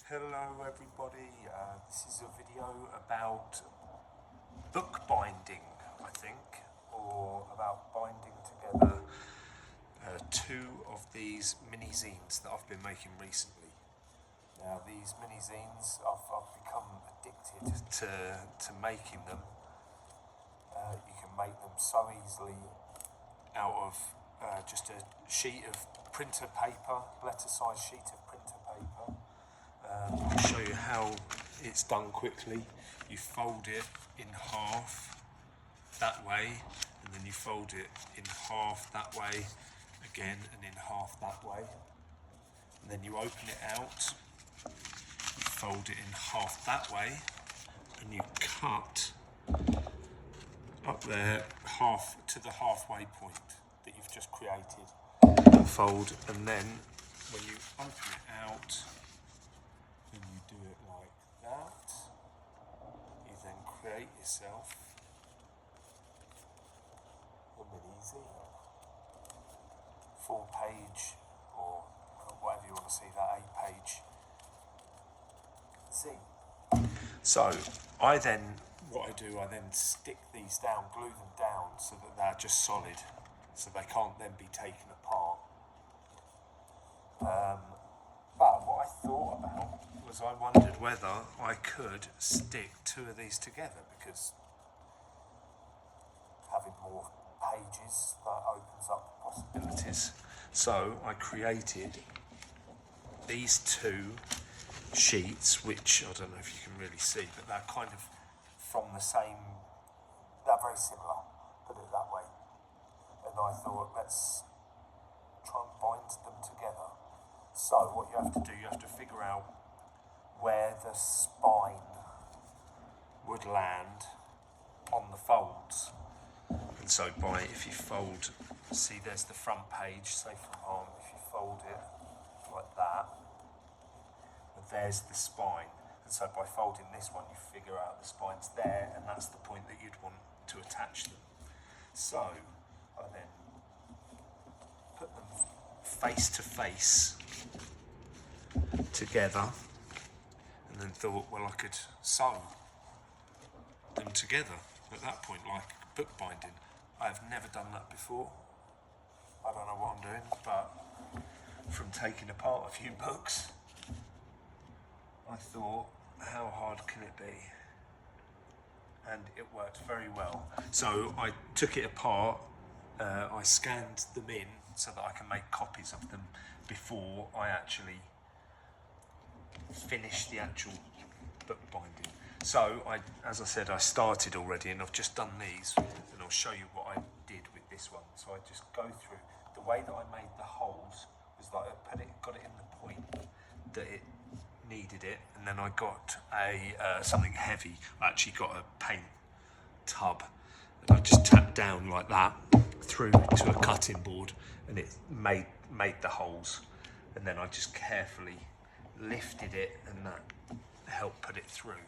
Hello everybody, this is a video about bookbinding, I think, or about binding together two of these mini zines that I've been making recently. Now these mini zines, I've become addicted to making them. You can make them so easily out of just a sheet of printer paper, letter size sheet of printer paper. I'll show you how it's done quickly. You fold it in half that way, and then you fold it in half that way again, and in half that way. And then you open it out, you fold it in half that way, and you cut up there half to the halfway point that you've just created. Fold, and then when you open it out, then you do it like that. You then create yourself a mini zine. 4-page, or whatever you want to see that, 8-page zine. So what I do, I then stick these down, glue them down so that they're just solid, so they can't then be taken apart. But what I thought about was I wondered whether I could stick two of these together, because having more pages, that opens up possibilities. So I created these two sheets, which I don't know if you can really see, but they're kind of from the same, they're very similar, put it that way. And I thought, let's try and bind them together. So what you have to do, you have to figure out where the spine would land on the folds. And so if you fold, see there's the front page, say from home, if you fold it like that, there's the spine. And so by folding this one, you figure out the spine's there, and that's the point that you'd want to attach them. So I then put them face to face together, and then thought, well, I could sew them together at that point, like bookbinding. I've never done that before. I don't know what I'm doing, but from taking apart a few books, I thought, how hard can it be? And it worked very well. So I took it apart, I scanned them in so that I can make copies of them before I actually finish the actual bookbinding. So as I said, I started already, and I've just done these, and I'll show you what I did with this one. So I just go through the way that I made the holes was that I got it in the point that it needed it, and then I got something heavy. I actually got a paint tub, and I just tapped down like that through to a cutting board, and it made the holes, and then I just carefully lifted it, and that helped put it through.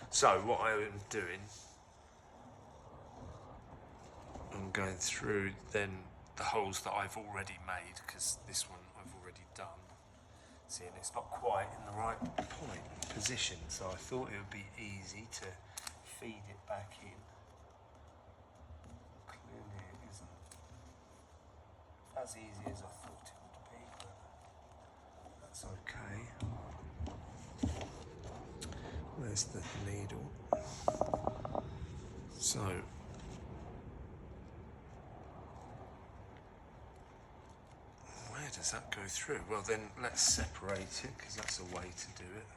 So what I am doing, I'm going through then the holes that I've already made, because this one I've already done. See, and it's not quite in the right position, so I thought it would be easy to feed it back in. Clearly it isn't as easy as I thought it would be, but that's okay. Where's the needle? So where does that go through? Well, then let's separate it, because that's a way to do it.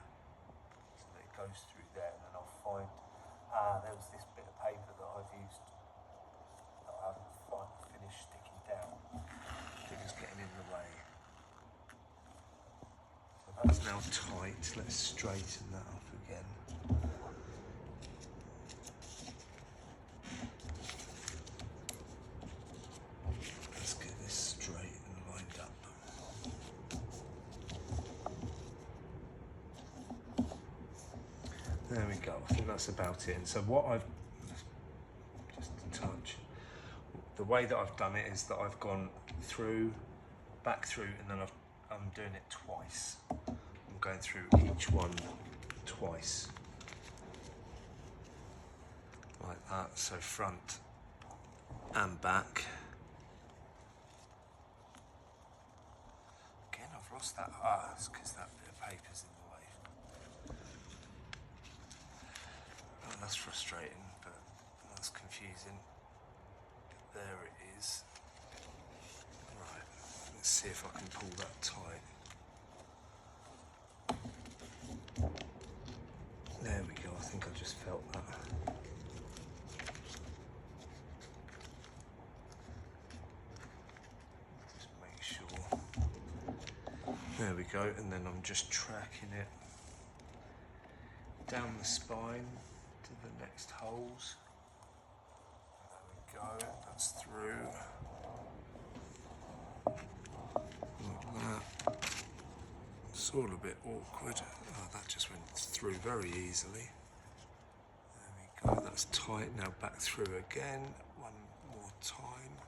So it goes through there, and then I'll find, there was this bit of paper that I've used that I haven't finished sticking down. It's just getting in the way. So that's now tight. Let's straighten that up again. Let's get this straight and lined up. There we go. I think that's about it. And so what I've just to touch, the way that I've done it is that I've gone through, back through, and then I'm doing it twice. I'm going through each one twice. Like that, so front and back. Again, I've lost that. It's because that bit of paper's in the way. Oh, that's frustrating, but that's confusing. There it is. Right, let's see if I can pull that tight. There we go, I think I just felt that. Just make sure. There we go, and then I'm just tracking it down the spine to the next holes. There we go, that's through. Like that. It's all a bit awkward. Oh, that just went through very easily. There we go, that's tight. Now back through again, one more time.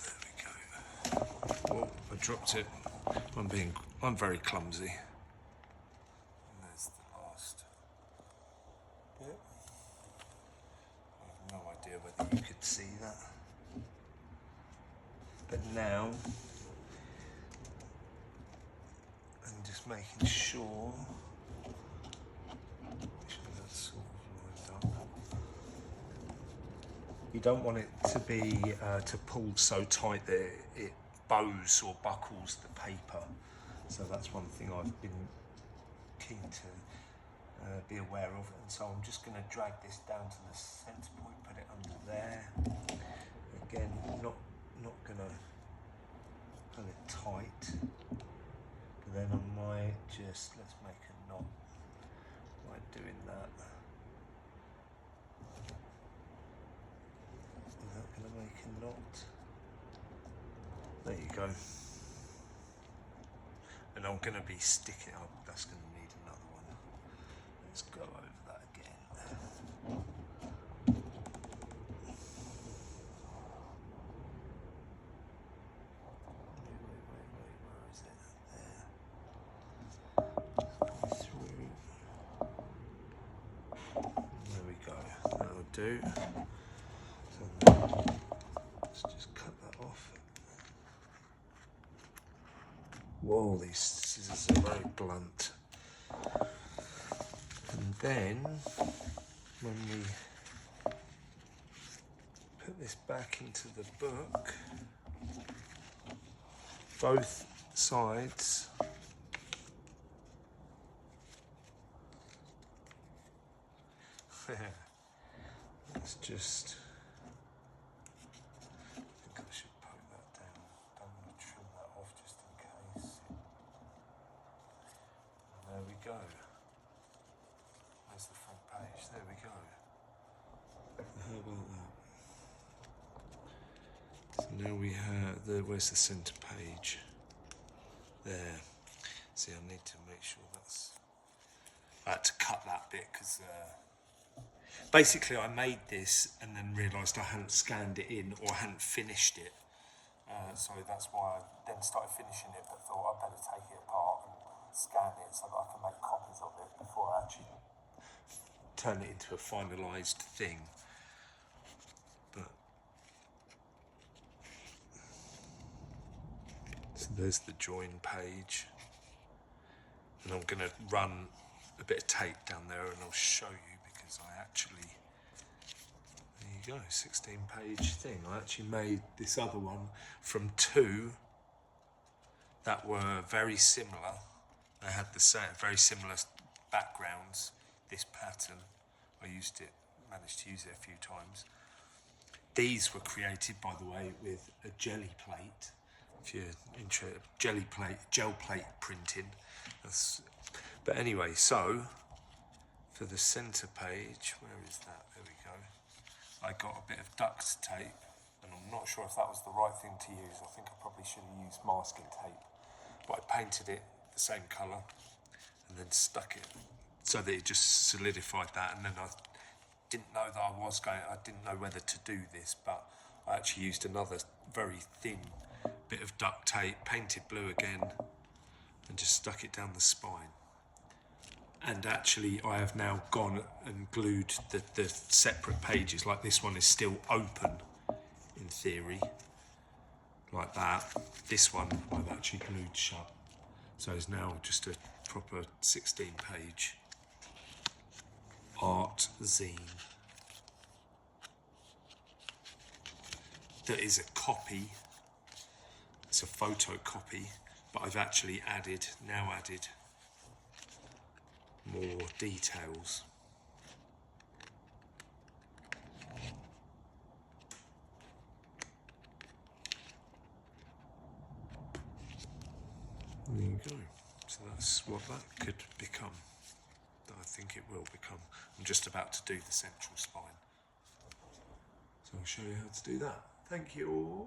There we go. Oh, I dropped it. I'm very clumsy. And there's the last bit. I have no idea whether you could see that. But now, I'm just making sure that's sort of lined up. You don't want it to be to pull so tight that it bows or buckles the paper. So that's one thing I've been keen to be aware of. And so I'm just going to drag this down to the centre point, put it under there. Again, not going to pull it tight, but then I might just, let's make a knot by doing that. Is that going to make a knot? There you go. And I'm going to be sticking up, that's going to need another one. Let's go over that again. Do. So let's just cut that off. Whoa, these scissors are very blunt. And then when we put this back into the book, both sides let's just, I think I should poke that down. Don't want to trim that off just in case. And there we go. There's the front page. There we go. How about that? So now we have where's the centre page? There. See, I need to make sure that's. I had to cut that bit because. Basically, I made this and then realised I hadn't scanned it in or hadn't finished it. So that's why I then started finishing it, but thought I'd better take it apart and scan it so that I can make copies of it before I actually turn it into a finalised thing. But so there's the join page. And I'm going to run a bit of tape down there and I'll show you. I actually, there you go, 16-page thing. I actually made this other one from two that were very similar. They had the same, very similar backgrounds. This pattern, I managed to use it a few times. These were created, by the way, with a jelly plate. If you're interested, gel plate printing. But anyway, so. For the centre page, where is that? There we go. I got a bit of duct tape, and I'm not sure if that was the right thing to use. I think I probably should have used masking tape. But I painted it the same colour, and then stuck it so that it just solidified that. And then I didn't know that I didn't know whether to do this, but I actually used another very thin bit of duct tape, painted blue again, and just stuck it down the spine. And actually I have now gone and glued the separate pages, like this one is still open in theory, like that. This one I've actually glued shut. So it's now just a proper 16-page art zine that is a copy. It's a photocopy, but I've actually added more details. There you go. So that's what that could become. I think it will become. I'm just about to do the central spine. So I'll show you how to do that. Thank you.